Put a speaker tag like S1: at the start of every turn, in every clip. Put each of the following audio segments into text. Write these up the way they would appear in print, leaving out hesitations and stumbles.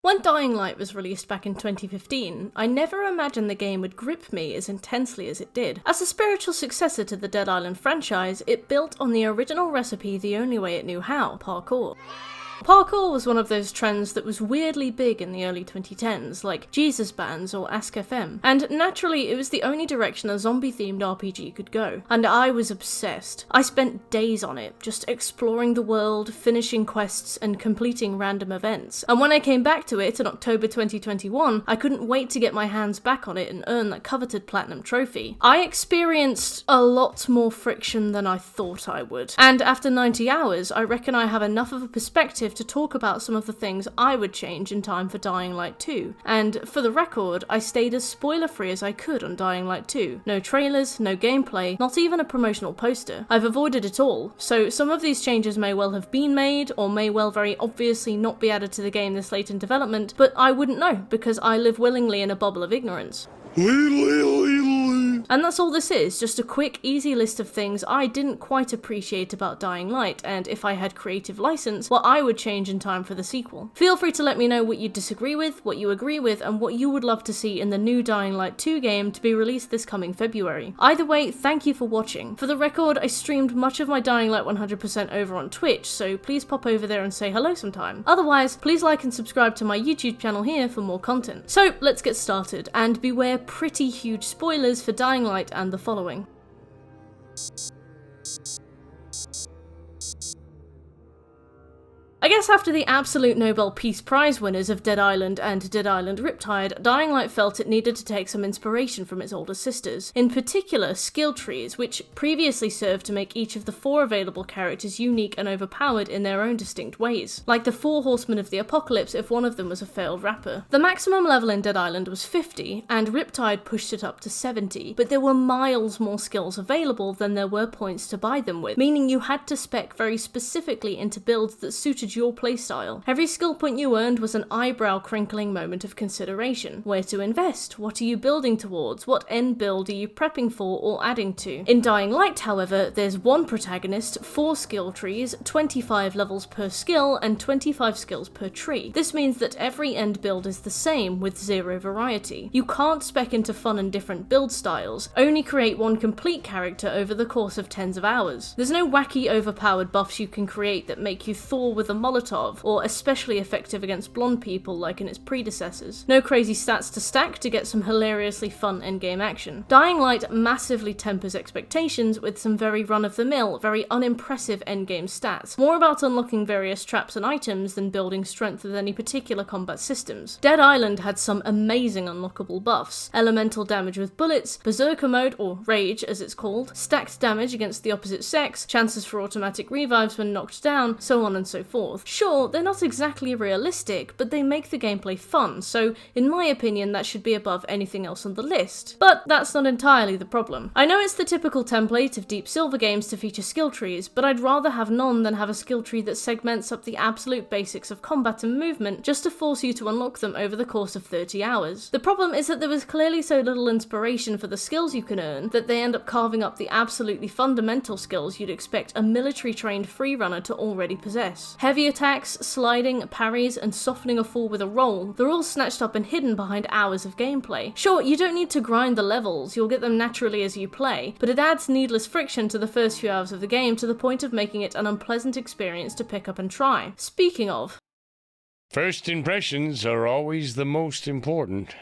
S1: When Dying Light was released back in 2015, I never imagined the game would grip me as intensely as it did. As a spiritual successor to the Dead Island franchise, it built on the original recipe the only way it knew how: parkour. Parkour was one of those trends that was weirdly big in the early 2010s, like Jesus bands or Ask.fm, and naturally it was the only direction a zombie-themed RPG could go, and I was obsessed. I spent days on it, just exploring the world, finishing quests, and completing random events. And when I came back to it in October 2021, I couldn't wait to get my hands back on it and earn that coveted platinum trophy. I experienced a lot more friction than I thought I would, and after 90 hours, I reckon I have enough of a perspective to talk about some of the things I would change in time for Dying Light 2. And for the record, I stayed as spoiler-free as I could on Dying Light 2. No trailers, no gameplay, not even a promotional poster. I've avoided it all, so some of these changes may well have been made, or may well very obviously not be added to the game this late in development, but I wouldn't know, because I live willingly in a bubble of ignorance. And that's all this is, just a quick, easy list of things I didn't quite appreciate about Dying Light, and if I had creative license, what I would change in time for the sequel. Feel free to let me know what you disagree with, what you agree with, and what you would love to see in the new Dying Light 2 game to be released this coming February. Either way, thank you for watching. For the record, I streamed much of my Dying Light 100% over on Twitch, so please pop over there and say hello sometime. Otherwise, please like and subscribe to my YouTube channel here for more content. So, let's get started, and beware pretty huge spoilers for Dying Light and the following. I guess after the absolute Nobel Peace Prize winners of Dead Island and Dead Island Riptide, Dying Light felt it needed to take some inspiration from its older sisters. In particular, skill trees, which previously served to make each of the 4 available characters unique and overpowered in their own distinct ways. Like the 4 Horsemen of the Apocalypse if one of them was a failed rapper. The maximum level in Dead Island was 50, and Riptide pushed it up to 70, but there were miles more skills available than there were points to buy them with, meaning you had to spec very specifically into builds that suited your playstyle. Every skill point you earned was an eyebrow-crinkling moment of consideration. Where to invest? What are you building towards? What end build are you prepping for or adding to? In Dying Light, however, there's 1 protagonist, 4 skill trees, 25 levels per skill, and 25 skills per tree. This means that every end build is the same, with 0 variety. You can't spec into fun and different build styles, only create 1 complete character over the course of tens of hours. There's no wacky overpowered buffs you can create that make you Thor with a Molotov, or especially effective against blonde people like in its predecessors. No crazy stats to stack to get some hilariously fun endgame action. Dying Light massively tempers expectations with some very run-of-the-mill, very unimpressive endgame stats, more about unlocking various traps and items than building strength with any particular combat systems. Dead Island had some amazing unlockable buffs: elemental damage with bullets, berserker mode, or rage as it's called, stacked damage against the opposite sex, chances for automatic revives when knocked down, so on and so forth. Sure, they're not exactly realistic, but they make the gameplay fun, so in my opinion that should be above anything else on the list. But that's not entirely the problem. I know it's the typical template of Deep Silver games to feature skill trees, but I'd rather have none than have a skill tree that segments up the absolute basics of combat and movement just to force you to unlock them over the course of 30 hours. The problem is that there was clearly so little inspiration for the skills you can earn that they end up carving up the absolutely fundamental skills you'd expect a military-trained freerunner to already possess. Heavy attacks, sliding, parries, and softening a fall with a roll, they're all snatched up and hidden behind hours of gameplay. Sure, you don't need to grind the levels, you'll get them naturally as you play, but it adds needless friction to the first few hours of the game to the point of making it an unpleasant experience to pick up and try. Speaking of,
S2: first impressions are always the most important.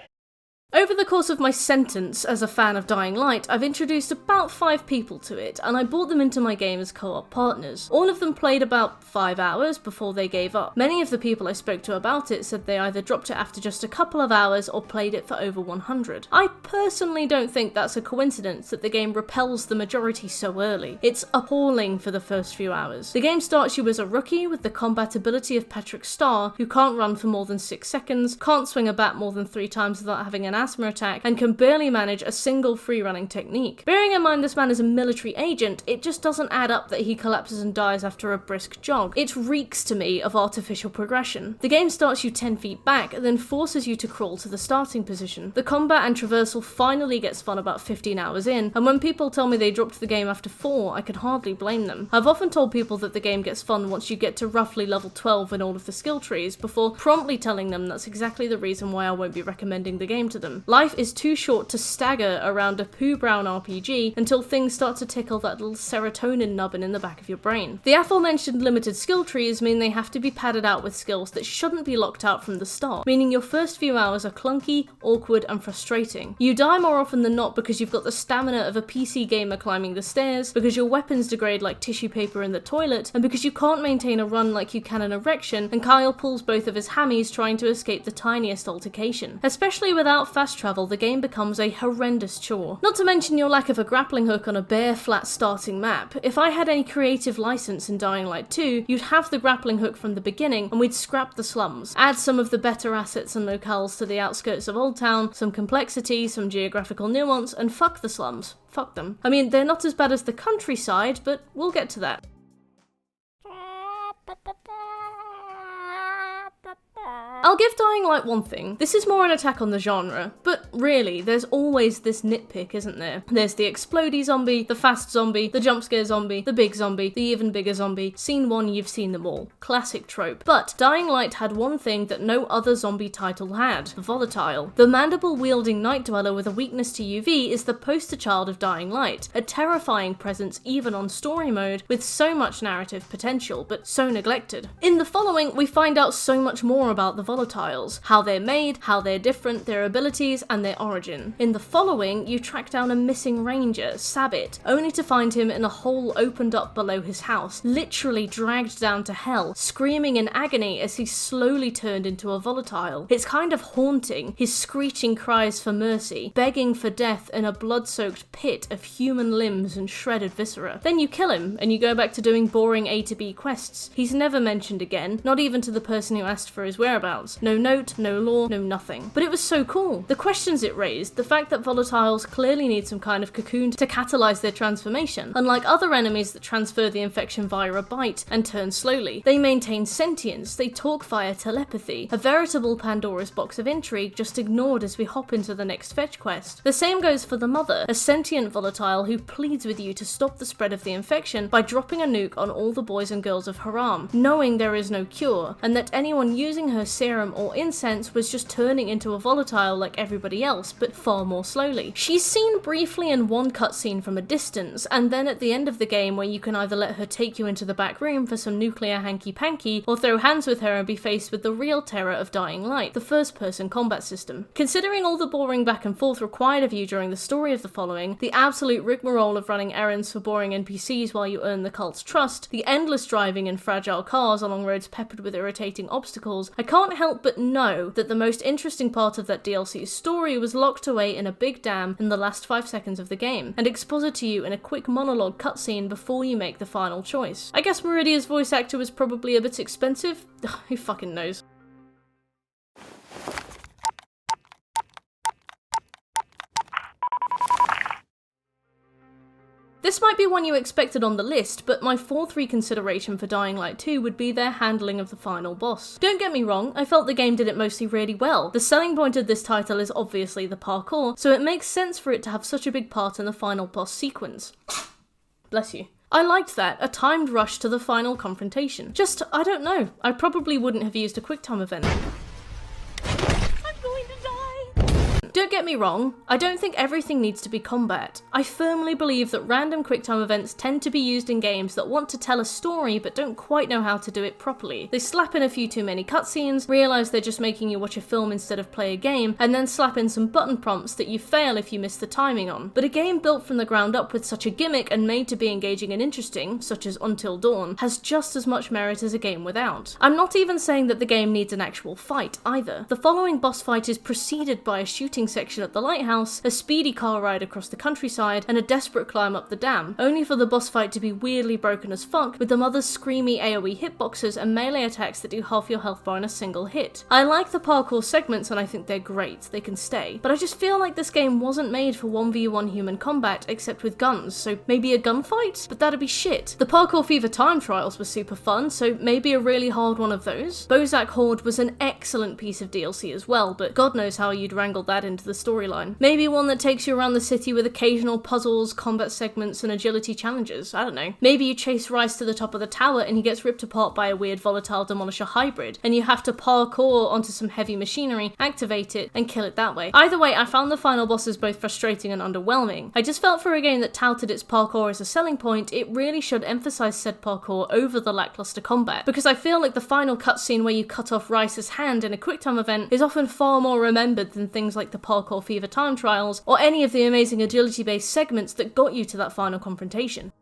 S1: Over the course of my sentence as a fan of Dying Light, I've introduced about 5 people to it, and I brought them into my game as co-op partners. All of them played about 5 hours before they gave up. Many of the people I spoke to about it said they either dropped it after just a couple of hours or played it for over 100. I personally don't think that's a coincidence that the game repels the majority so early. It's appalling for the first few hours. The game starts you as a rookie with the combat ability of Patrick Star, who can't run for more than 6 seconds, can't swing a bat more than 3 times without having an asthma attack and can barely manage a single free-running technique. Bearing in mind this man is a military agent, it just doesn't add up that he collapses and dies after a brisk jog. It reeks to me of artificial progression. The game starts you 10 feet back, then forces you to crawl to the starting position. The combat and traversal finally gets fun about 15 hours in, and when people tell me they dropped the game after 4, I can hardly blame them. I've often told people that the game gets fun once you get to roughly level 12 in all of the skill trees, before promptly telling them that's exactly the reason why I won't be recommending the game to them. Life is too short to stagger around a poo-brown RPG until things start to tickle that little serotonin nubbin in the back of your brain. The aforementioned limited skill trees mean they have to be padded out with skills that shouldn't be locked out from the start, meaning your first few hours are clunky, awkward, and frustrating. You die more often than not because you've got the stamina of a PC gamer climbing the stairs, because your weapons degrade like tissue paper in the toilet, and because you can't maintain a run like you can an erection, and Kyle pulls both of his hammies trying to escape the tiniest altercation. Especially without fast travel, the game becomes a horrendous chore. Not to mention your lack of a grappling hook on a bare, flat starting map. If I had any creative license in Dying Light 2, you'd have the grappling hook from the beginning, and we'd scrap the slums. Add some of the better assets and locales to the outskirts of Old Town, some complexity, some geographical nuance, and fuck the slums. Fuck them. I mean, they're not as bad as the countryside, but we'll get to that. I'll give Dying Light one thing. This is more an attack on the genre, but really, there's always this nitpick, isn't there? There's the explodey zombie, the fast zombie, the jump scare zombie, the big zombie, the even bigger zombie. Seen one, you've seen them all. Classic trope. But Dying Light had one thing that no other zombie title had: volatile. The mandible-wielding night dweller with a weakness to UV is the poster child of Dying Light, a terrifying presence even on story mode, with so much narrative potential, but so neglected. In the following, we find out so much more about the volatiles, how they're made, how they're different, their abilities, and their origin. In the following, you track down a missing ranger, Sabit, only to find him in a hole opened up below his house, literally dragged down to hell, screaming in agony as he's slowly turned into a volatile. It's kind of haunting, his screeching cries for mercy, begging for death in a blood-soaked pit of human limbs and shredded viscera. Then you kill him, and you go back to doing boring A to B quests. He's never mentioned again, not even to the person who asked for his whereabouts. No note, no lore, no nothing. But it was so cool. The questions it raised, the fact that volatiles clearly need some kind of cocoon to catalyze their transformation. Unlike other enemies that transfer the infection via a bite and turn slowly, they maintain sentience, they talk via telepathy, a veritable Pandora's box of intrigue just ignored as we hop into the next fetch quest. The same goes for the Mother, a sentient volatile who pleads with you to stop the spread of the infection by dropping a nuke on all the boys and girls of Haram, knowing there is no cure, and that anyone using her serum or incense was just turning into a volatile like everybody else, but far more slowly. She's seen briefly in one cutscene from a distance, and then at the end of the game where you can either let her take you into the back room for some nuclear hanky-panky, or throw hands with her and be faced with the real terror of Dying Light, the first-person combat system. Considering all the boring back and forth required of you during the story of the following, the absolute rigmarole of running errands for boring NPCs while you earn the cult's trust, the endless driving in fragile cars along roads peppered with irritating obstacles, I can't help but know that the most interesting part of that DLC's story was locked away in a big dam in the last 5 seconds of the game, and exposited to you in a quick monologue cutscene before you make the final choice. I guess Meridia's voice actor was probably a bit expensive? Who fucking knows? This might be one you expected on the list, but my fourth reconsideration for Dying Light 2 would be their handling of the final boss. Don't get me wrong, I felt the game did it mostly really well. The selling point of this title is obviously the parkour, so it makes sense for it to have such a big part in the final boss sequence. Bless you. I liked that, a timed rush to the final confrontation. Just, I don't know, I probably wouldn't have used a QuickTime event. Don't get me wrong, I don't think everything needs to be combat. I firmly believe that random QuickTime events tend to be used in games that want to tell a story but don't quite know how to do it properly. They slap in a few too many cutscenes, realise they're just making you watch a film instead of play a game, and then slap in some button prompts that you fail if you miss the timing on. But a game built from the ground up with such a gimmick and made to be engaging and interesting, such as Until Dawn, has just as much merit as a game without. I'm not even saying that the game needs an actual fight either. The following boss fight is preceded by a shooting section section at the lighthouse, a speedy car ride across the countryside, and a desperate climb up the dam, only for the boss fight to be weirdly broken as fuck, with the mother's screamy AoE hitboxes and melee attacks that do half your health bar in a single hit. I like the parkour segments and I think they're great, they can stay, but I just feel like this game wasn't made for 1v1 human combat except with guns, so maybe a gunfight? But that'd be shit. The Parkour Fever time trials were super fun, so maybe a really hard one of those. Bozak Horde was an excellent piece of DLC as well, but God knows how you'd wrangle that into the storyline. Maybe one that takes you around the city with occasional puzzles, combat segments, and agility challenges, I don't know. Maybe you chase Rice to the top of the tower and he gets ripped apart by a weird volatile demolisher hybrid, and you have to parkour onto some heavy machinery, activate it, and kill it that way. Either way, I found the final bosses both frustrating and underwhelming. I just felt for a game that touted its parkour as a selling point, it really should emphasize said parkour over the lackluster combat, because I feel like the final cutscene where you cut off Rice's hand in a QuickTime event is often far more remembered than things like the Parkour Fever time trials, or any of the amazing agility-based segments that got you to that final confrontation.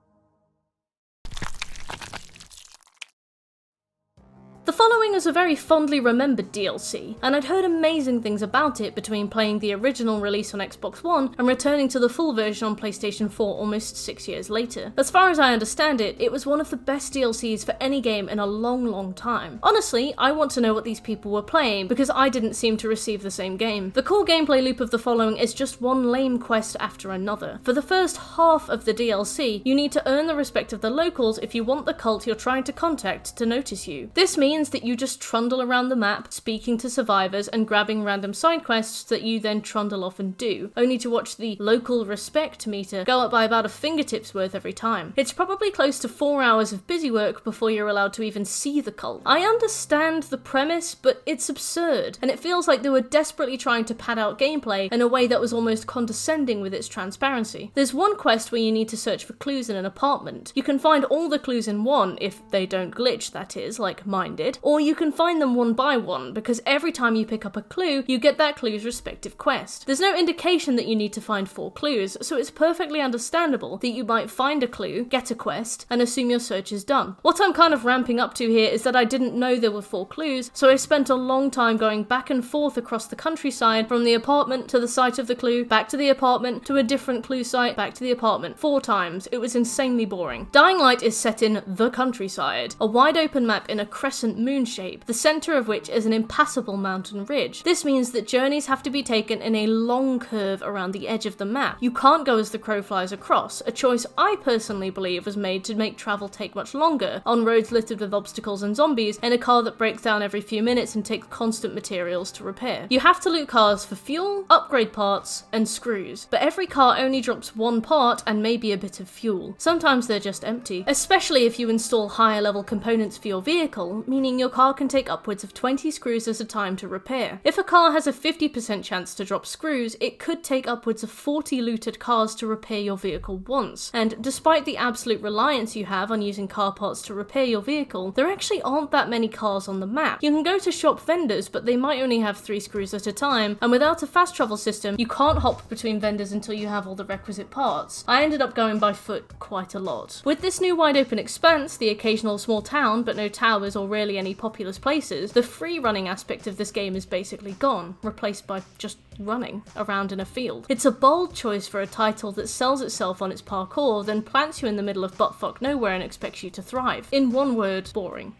S1: The following is a very fondly remembered DLC, and I'd heard amazing things about it between playing the original release on Xbox One and returning to the full version on PlayStation 4 almost 6 years later. As far as I understand it, it was one of the best DLCs for any game in a long time. Honestly, I want to know what these people were playing, because I didn't seem to receive the same game. The core gameplay loop of the following is just one lame quest after another. For the first half of the DLC, you need to earn the respect of the locals if you want the cult you're trying to contact to notice you. This means that you just trundle around the map, speaking to survivors and grabbing random side quests that you then trundle off and do, only to watch the local respect meter go up by about a fingertip's worth every time. It's probably close to 4 hours of busy work before you're allowed to even see the cult. I understand the premise, but it's absurd, and it feels like they were desperately trying to pad out gameplay in a way that was almost condescending with its transparency. There's one quest where you need to search for clues in an apartment. You can find all the clues in one, if they don't glitch, that is, like mine did, or you can find them one by one, because every time you pick up a clue, you get that clue's respective quest. There's no indication that you need to find 4 clues, so it's perfectly understandable that you might find a clue, get a quest, and assume your search is done. What I'm kind of ramping up to here is that I didn't know there were 4 clues, so I spent a long time going back and forth across the countryside, from the apartment to the site of the clue, back to the apartment, to a different clue site, back to the apartment, 4 times. It was insanely boring. Dying Light is set in the countryside, a wide open map in a crescent moon shape, the center of which is an impassable mountain ridge. This means that journeys have to be taken in a long curve around the edge of the map. You can't go as the crow flies across, a choice I personally believe was made to make travel take much longer, on roads littered with obstacles and zombies, in a car that breaks down every few minutes and takes constant materials to repair. You have to loot cars for fuel, upgrade parts, and screws, but every car only drops 1 part and maybe a bit of fuel. Sometimes they're just empty, especially if you install higher level components for your vehicle, meaning your car can take upwards of 20 screws at a time to repair. If a car has a 50% chance to drop screws, it could take upwards of 40 looted cars to repair your vehicle once. And despite the absolute reliance you have on using car parts to repair your vehicle, there actually aren't that many cars on the map. You can go to shop vendors, but they might only have 3 screws at a time, and without a fast travel system, you can't hop between vendors until you have all the requisite parts. I ended up going by foot quite a lot. With this new wide open expanse, the occasional small town, but no towers or really any populous places, the free running aspect of this game is basically gone, replaced by just running around in a field. It's a bold choice for a title that sells itself on its parkour, then plants you in the middle of buttfuck nowhere and expects you to thrive. In one word, boring.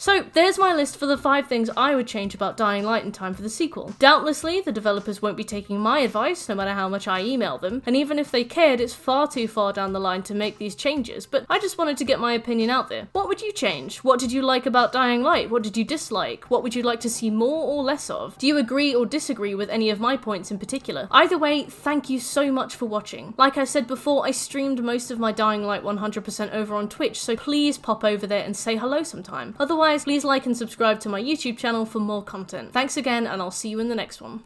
S1: So there's my list for the 5 things I would change about Dying Light in time for the sequel. Doubtlessly, the developers won't be taking my advice, no matter how much I email them, and even if they cared, it's far too far down the line to make these changes, but I just wanted to get my opinion out there. What would you change? What did you like about Dying Light? What did you dislike? What would you like to see more or less of? Do you agree or disagree with any of my points in particular? Either way, thank you so much for watching. Like I said before, I streamed most of my Dying Light 100% over on Twitch, so please pop over there and say hello sometime. Otherwise, please like and subscribe to my YouTube channel for more content. Thanks again, and I'll see you in the next one.